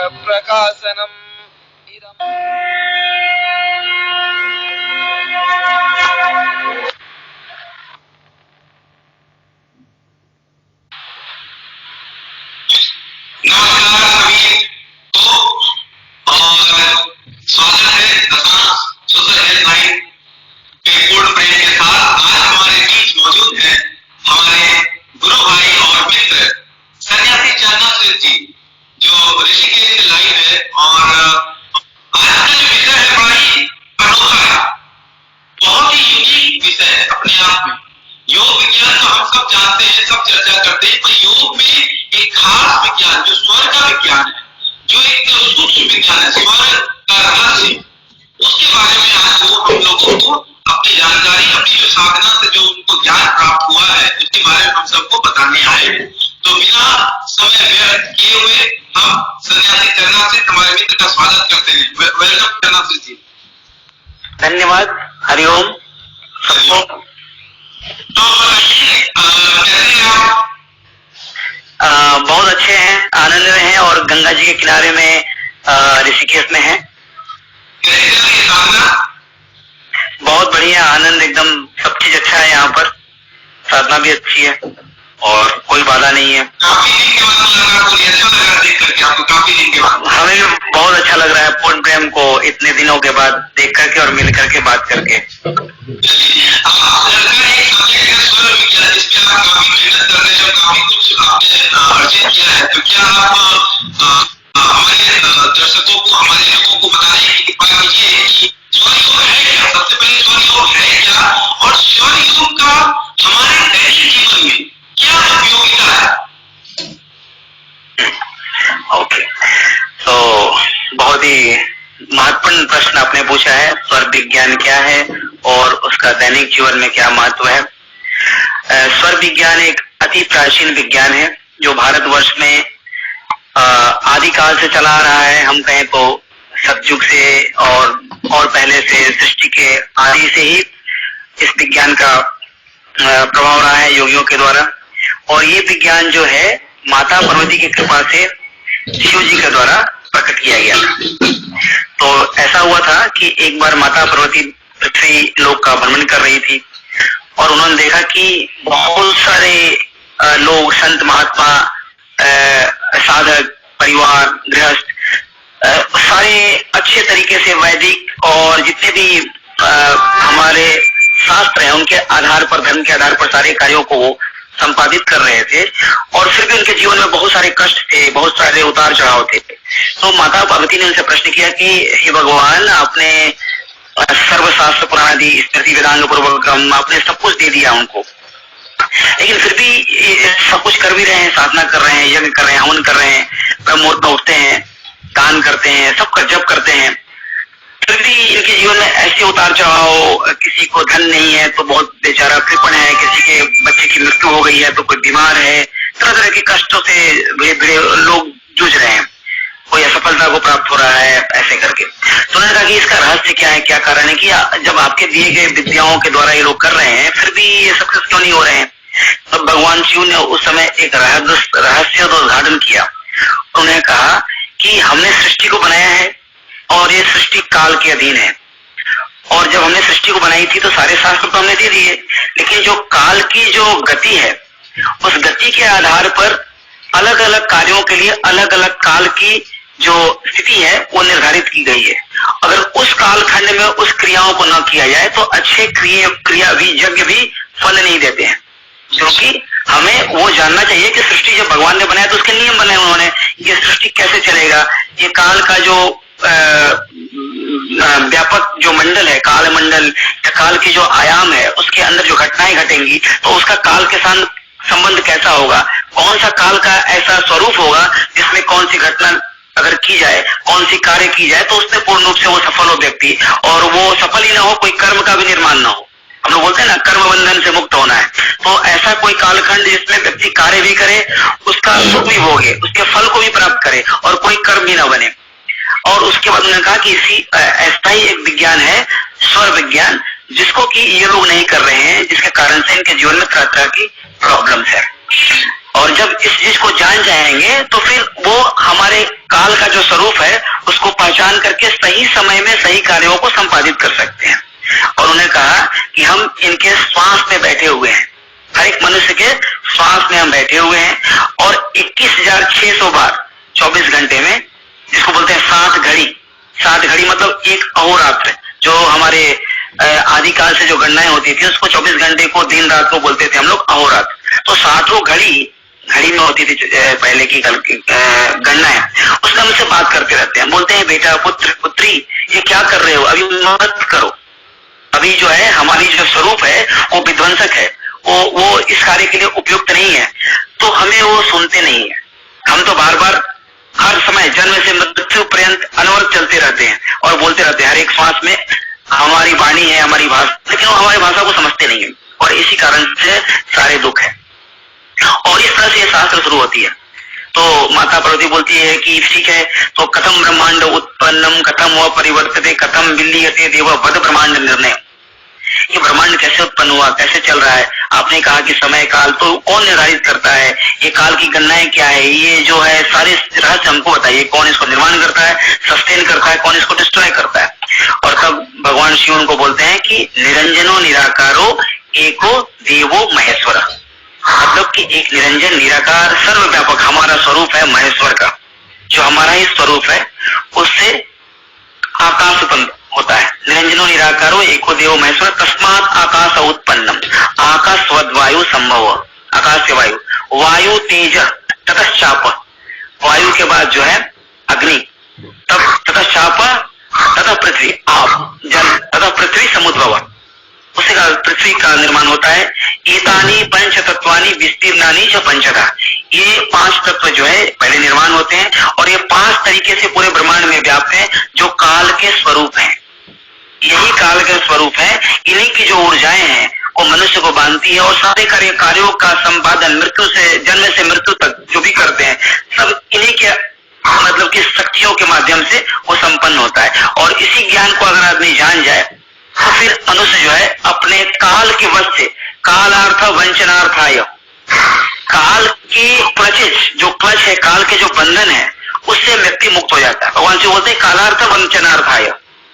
प्रकाशनम् नमस्कार सभी को और स्वागत है दशा सुपर हेडलाइन के पूर्ण प्रेम के साथ। आज हमारे बीच मौजूद है हमारे गुरु भाई और मित्र सन्यासी चरणाश्रित जी, जो ऋषिकेश से लाइव है। और आज का जो विषय है बड़ा ही अनोखा है, बहुत ही यूनिक विषय है अपने आप में। योग विज्ञान तो हम सब जानते हैं, सब चर्चा करते हैं, पर योग में एक खास विज्ञान जो स्वर का विज्ञान है, जो एक सूक्ष्म विज्ञान है, स्वर का रहस्य, उसके बारे में आज वो हम लोगों को अपनी जानकारी, अपनी जो साधना से जो उनको ज्ञान प्राप्त हुआ है, उसके बारे में हम सबको बताने आए हैं। तो बिना समय व्यर्थ किए हुए हम सन्यासी चरणाश्रित हमारे मित्र का स्वागत करते हैं। वेलकम चरणाश्रित जी। धन्यवाद। हरिओम सबको। तो बताइए कैसे हैं आप? बहुत अच्छे हैं, आनंद में हैं और गंगा जी के किनारे में ऋषिकेश में हैं। कैसे चल रही है साधना? बहुत बढ़िया, आनंद एकदम, सब चीज अच्छा है यहाँ पर, साधना भी अच्छी है और कोई बाधा नहीं है। काफी दिन के बाद लगा, आपको अच्छा लग रहा है देख करके आपको? काफी दिन के बाद हमें भी बहुत अच्छा लग रहा है पूर्ण प्रेम को इतने दिनों के बाद देख करके और मिल करके बात करके। आप एक सब्जेक्ट है स्वर विज्ञान, जिसपे आप काफी मेहनत कर रहे हैं, काफी कुछ आपने अर्जित किया है। तो क्या आप हमारे दर्शकों को, हमारे लोगों को बताने की कृपा कीजिए कि स्वर योग है क्या? सबसे पहले स्वर योग है क्या और स्वर योग का हमारे दैनिक जीवन में क्या उपयोगिता है? ओके, तो बहुत ही महत्वपूर्ण प्रश्न आपने पूछा है। स्वर विज्ञान क्या है और उसका दैनिक जीवन में क्या महत्व है। स्वर विज्ञान एक अति प्राचीन विज्ञान है जो भारतवर्ष में आदिकाल से चला आ रहा है। हम कहें तो सतयुग से और पहले से, सृष्टि के आदि से ही इस विज्ञान का प्रभाव रहा है योगियों के द्वारा। और ये विज्ञान जो है माता पार्वती की कृपा से शिव जी के द्वारा प्रकट किया गया था। तो ऐसा हुआ था कि एक बार माता पार्वती पृथ्वी लोक का भ्रमण कर रही थी और उन्होंने देखा कि बहुत सारे लोग, संत महात्मा, साधक, परिवार, गृहस्थ, सारे अच्छे तरीके से वैदिक और जितने भी हमारे शास्त्र हैं उनके आधार पर, धर्म के आधार पर सारे कार्यों को वो संपादित कर रहे थे। और फिर भी उनके जीवन में बहुत सारे कष्ट थे, बहुत सारे उतार चढ़ाव थे। तो माता पार्वती ने उनसे प्रश्न किया कि हे भगवान, आपने सर्वशास्त्र पुराणादि स्मृति वेदांग पूर्वकम आपने सब कुछ दे दिया उनको, लेकिन फिर भी सब कुछ कर भी रहे हैं, साधना कर रहे हैं, यज्ञ कर रहे हैं, हवन कर रहे हैं, ब्रह्ममुहूर्त में उठते हैं, दान करते हैं, सब जप करते हैं, फिर भी इनके जीवन में ऐसे उतार चढ़ाव, किसी को धन नहीं है तो बहुत बेचारा कृपण है, किसी के बच्चे की मृत्यु हो गई है तो कोई बीमार है, तरह तरह के कष्टों से भिड़े लोग जूझ रहे हैं, कोई असफलता को प्राप्त हो रहा है, ऐसे करके। तो उन्होंने कहा कि इसका रहस्य क्या है, क्या कारण है कि जब आपके दिए गए विद्याओं के द्वारा ये लोग कर रहे हैं फिर भी ये सक्सेस क्यों नहीं हो रहे हैं। तब भगवान शिव ने उस समय एक रहस्य का उद्घाटन किया। उन्होंने कहा कि हमने सृष्टि को बनाया है और ये सृष्टि काल के अधीन है, और जब हमने सृष्टि को बनाई थी तो सारे शास्त्र तो हमने दे दिए, लेकिन जो काल की जो गति है उस गति के आधार पर अलग अलग कार्यों के लिए अलग अलग काल की जो स्थिति है वो निर्धारित की गई है। अगर उस कालखंड में उस क्रियाओं को न किया जाए तो अच्छे क्रिया भी, यज्ञ भी फल नहीं देते हैं। क्योंकि हमें वो जानना चाहिए कि सृष्टि जब भगवान ने बनाया तो उसके नियम बनाए उन्होंने, ये सृष्टि कैसे चलेगा, ये काल का जो व्यापक जो मंडल है, काल मंडल, काल की जो आयाम है, उसके अंदर जो घटनाएं घटेंगी तो उसका काल के साथ संबंध कैसा होगा, कौन सा काल का ऐसा स्वरूप होगा जिसमें कौन सी घटना अगर की जाए, कौन सी कार्य की जाए तो उसमें पूर्ण रूप से वो सफल हो व्यक्ति, और वो सफल ही ना हो, कोई कर्म का भी निर्माण ना हो। हम लोग बोलते हैं ना कर्म बंधन से मुक्त होना है, तो ऐसा कोई कालखंड जिसमें व्यक्ति कार्य भी करे, उसका सुख भी भोगे, उसके फल को भी प्राप्त करे और कोई कर्म भी ना बने। और उसके बाद उन्होंने कहा कि इसी ऐसा ही एक विज्ञान है स्वर विज्ञान, जिसको कि ये लोग नहीं कर रहे हैं, जिसके कारण से इनके जीवन में तरह तरह की प्रॉब्लम्स है। और जब इस चीज को जान जाएंगे तो फिर वो हमारे काल का जो स्वरूप है उसको पहचान करके सही समय में सही कार्यों को संपादित कर सकते हैं। और उन्होंने कहा कि हम इनके श्वास में बैठे हुए हैं, हर एक मनुष्य के श्वास में हम बैठे हुए हैं और 21,600 बार 24 घंटे में, जिसको बोलते हैं 7 घड़ी। 7 घड़ी मतलब एक अहोरात्र, जो हमारे आदिकाल से जो गणनाएं होती थी उसको 24 घंटे को दिन रात को बोलते थे हम लोग अहोरात्र। तो 7 घड़ी में होती थी पहले की गणनाएं, उसमें हमसे बात करते रहते हैं, बोलते हैं बेटा पुत्र पुत्री ये क्या कर रहे हो, अभी मत करो, अभी जो है हमारी जो स्वरूप है वो विध्वंसक है, वो इस कार्य के लिए उपयुक्त नहीं है। तो हमें वो सुनते नहीं है, हम तो बार बार हर समय जन्म से मृत्यु पर्यंत अनवरत चलते रहते हैं और बोलते रहते हैं, हर एक श्वास में हमारी वाणी है, हमारी भाषा, लेकिन वो हमारी भाषा को समझते नहीं है और इसी कारण से सारे दुख है। और इस तरह से ये शास्त्र शुरू होती है। तो माता पार्वती बोलती है कि ठीक है, तो कथम ब्रह्मांड उत्पन्नम कथम व परिवर्तते कथम विलीयते देव वद ब्रह्मांड निर्णय। ये ब्रह्मांड कैसे उत्पन्न हुआ, कैसे चल रहा है? आपने कहा कि समय काल तो कौन निर्धारित करता है, ये काल की गणनाएं क्या है, ये जो है सारे रहस्य हमको बताइए, कौन इसको निर्माण करता है, सस्टेन करता है, कौन इसको डिस्ट्रॉय करता है। और तब भगवान शिव उनको बोलते हैं कि निरंजनो निराकारो एको देवो महेश्वर, मतलब कि एक निरंजन निराकार सर्वव्यापक हमारा स्वरूप है महेश्वर का, जो हमारा ही स्वरूप है उससे आकाश उत्पन्न होता है। निरंजनो निराकारो एको देवो महेश्वर तस्मात् आकाश उत्पन्नम, आकाश वायु संभव, आकाश से वायु, वायु तेज ततश्चाप, वायु के बाद जो है अग्नि, तब ततश्चाप तथा पृथ्वी आप जल, तथा पृथ्वी समुद्रव, उससे पृथ्वी का निर्माण होता है। एतानी पंच तत्वानी विस्तीर्णानी च पंचधा, ये 5 तत्व जो है पहले निर्माण होते हैं और ये 5 तरीके से पूरे ब्रह्मांड में व्याप्त है, जो काल के स्वरूप हैं। यही काल के स्वरूप है, इन्हीं की जो ऊर्जाएं हैं वो मनुष्य को बांधती है और सारे कार्यों का संपादन मृत्यु से जन्म से मृत्यु तक जो भी करते हैं सब इन्हीं के मतलब कि शक्तियों के माध्यम से वो संपन्न होता है। और इसी ज्ञान को अगर आदमी जान जाए तो फिर मनुष्य जो है अपने काल के वश से, कालार्थ वंचनार्थाय, काल की क्लचेज जो क्लच है, काल के जो बंधन है उससे व्यक्ति मुक्त हो जाता है। भगवान से बोलते हैं कालार्थ वंचनार्थाय,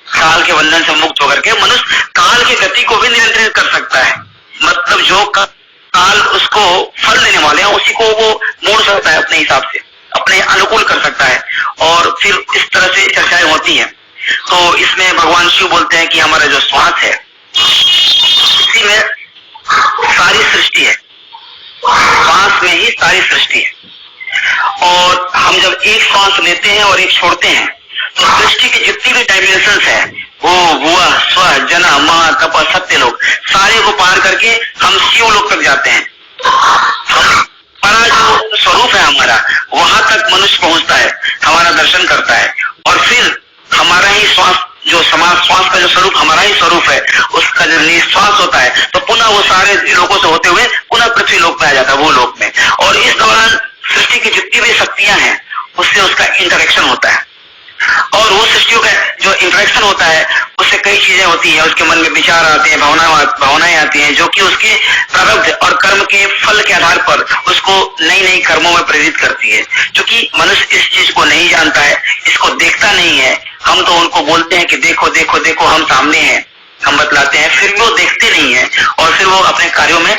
काल के बंधन से मुक्त होकर के मनुष्य काल की गति को भी नियंत्रित कर सकता है। मतलब जो काल उसको फल देने वाले हैं उसी को वो मोड़ सकता है अपने हिसाब से, अपने अनुकूल कर सकता है। और फिर इस तरह से चर्चाएं होती हैं। तो इसमें भगवान शिव बोलते हैं कि हमारा जो श्वास है इसी में सारी सृष्टि है, श्वास में ही सारी सृष्टि है। और हम जब एक श्वास लेते हैं और एक छोड़ते हैं तो सृष्टि के जितनी भी डायमेंशंस है, वो भुआ स्व जना महा तप सत्य लोग, सारे को पार करके हम शिव लोक तक जाते हैं। हमारा जो स्वरूप है हमारा, वहां तक मनुष्य पहुंचता है, हमारा दर्शन करता है। और फिर हमारा ही श्वास जो श्वास का जो स्वरूप हमारा ही स्वरूप है, उसका जब निश्वास होता है तो पुनः वो सारे लोगों से होते हुए पुनः पृथ्वी लोक में आ जाता है, वो लोक में। और इस दौरान सृष्टि की जितनी भी शक्तियां हैं उससे उसका इंटरेक्शन होता है। और वो सृष्टियों का जो इंटरेक्शन होता है उससे कई चीजें होती हैं, उसके मन में विचार आते हैं, भावनाएं आती हैं, जो कि उसके प्रारब्ध और कर्म के फल के आधार पर उसको नई नई कर्मों में प्रेरित करती है। क्योंकि मनुष्य इस चीज को नहीं जानता है, इसको देखता नहीं है। हम तो उनको बोलते हैं कि देखो देखो देखो हम सामने हैं, हम बतलाते हैं, फिर वो देखते नहीं है और फिर वो अपने कार्यों में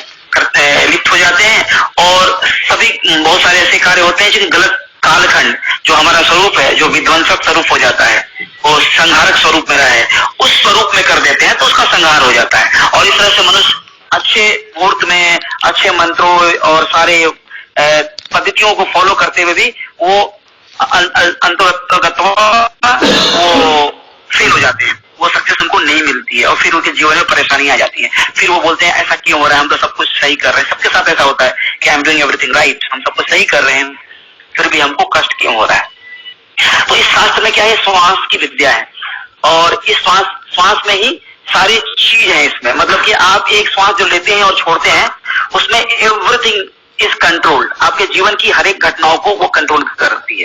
लिप्त हो जाते हैं। और सभी बहुत सारे ऐसे कार्य होते हैं जिन गलत कालखंड जो हमारा स्वरूप है, जो विध्वंसक स्वरूप हो जाता है, वो संहारक स्वरूप में रहा है, उस स्वरूप में कर देते हैं तो उसका संहार हो जाता है। और इस तरह से मनुष्य अच्छे मुहूर्त में अच्छे मंत्रों और सारे पद्धतियों को फॉलो करते हुए भी वो अंतर्गत वो फेल हो जाते हैं, वो सक्सेस उनको नहीं मिलती है और फिर उनके जीवन में परेशानी आ जाती है। फिर वो बोलते हैं ऐसा क्यों हो रहा है, हम तो सब कुछ सही कर रहे हैं। सबके साथ ऐसा होता है कि I am doing everything right, हम सब कुछ सही कर रहे हैं, फिर भी हमको कष्ट क्यों हो रहा है। तो इस शास्त्र में क्या है, श्वास की विद्या है और इस श्वास में ही सारी चीज है इसमें। मतलब कि आप एक श्वास जो लेते हैं और छोड़ते हैं उसमें एवरीथिंग इज कंट्रोल्ड, आपके जीवन की हर एक घटनाओं को वो कंट्रोल करती है।